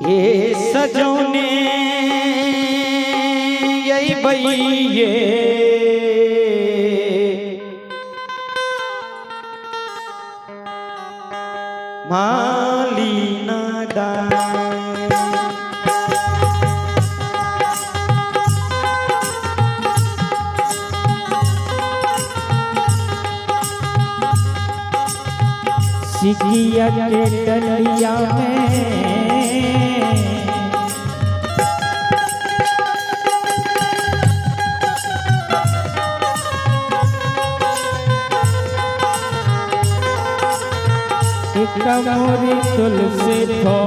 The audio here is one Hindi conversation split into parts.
ये सजौने यही भैये मालीना दाए सिकिया के डलिया में मोरी तुलसी थो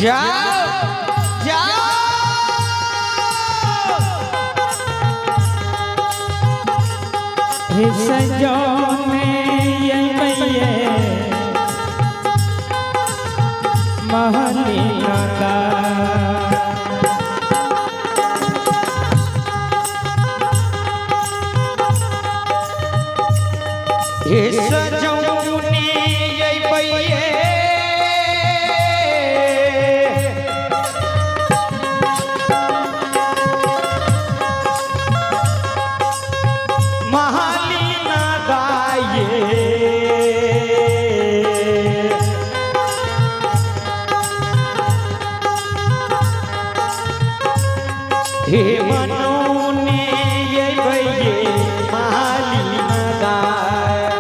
जाओ जाओ सजो में ये महलीना का ये सजो हे मनोने ये भैये मालीना दाए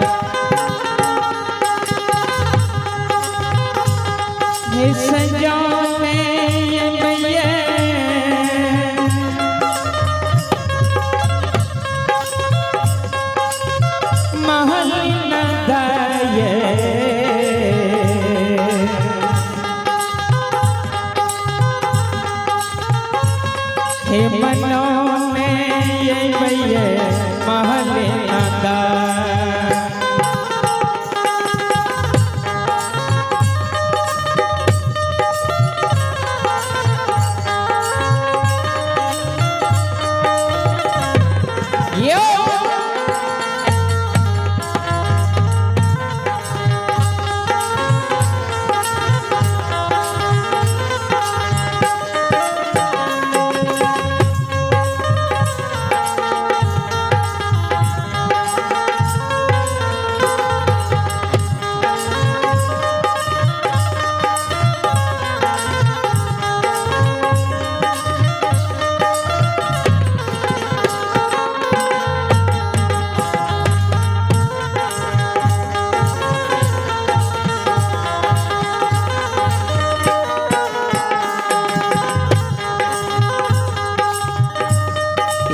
हे सजौने ये भैये मालीना दाए हे मनों में ये भैये महलीना दाए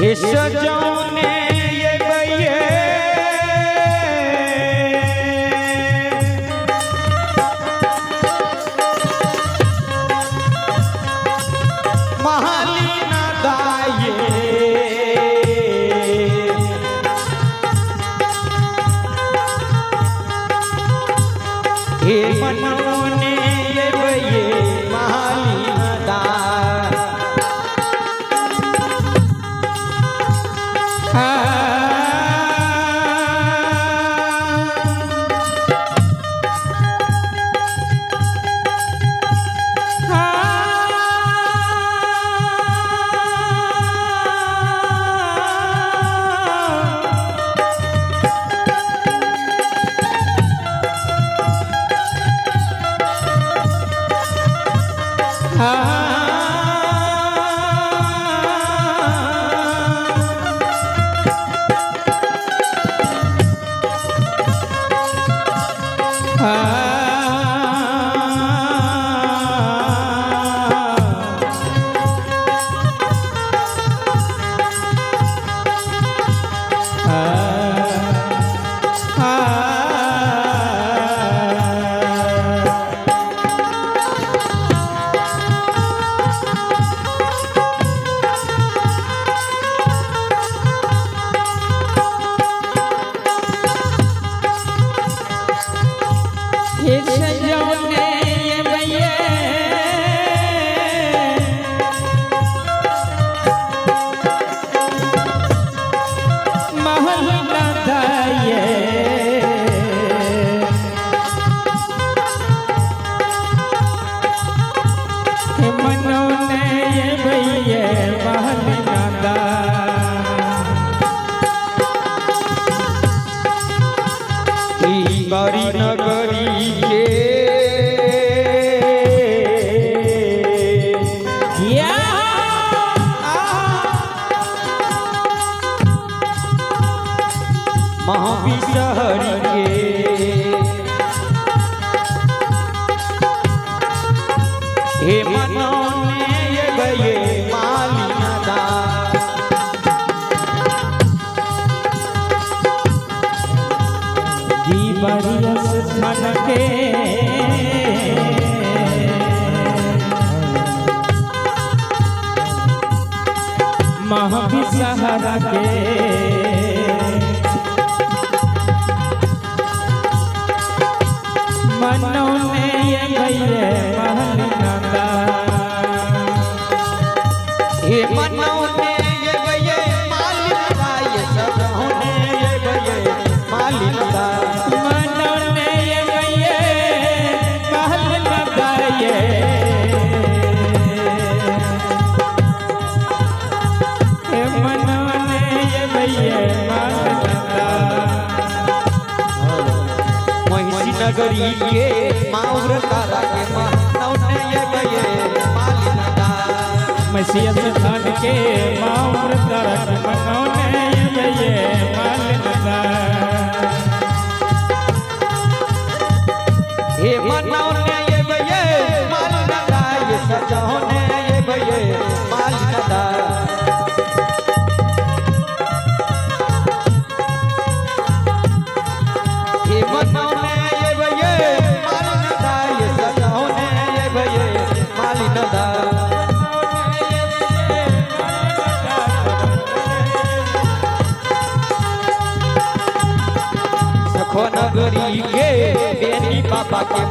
ये सजौने ये भैये मालीना दाए हे मनोने ये भैये मालीना दाए महल नदा गरी नगरी के महाविशहरी के हे मनोने ये गए मालिनदा दीवरियस धन के महाविशहरा के मनोने ये गए महल नदा हे मनोने ये गए मालिनदा ये सब होने ये गए मालिनदा मनोने ये गए महल नदा ये मनोने ये गए महल नदा नगरी के माउर तारा के मनौने ये गए मालिनदा मैसिया स्थान के माउर तारा के मनौने ये गए मालिनदा हे मनौने ये गए मालिनदा ये सजौने ये गए मालिनदा हे मनौने नगरी के बेनी बाबा के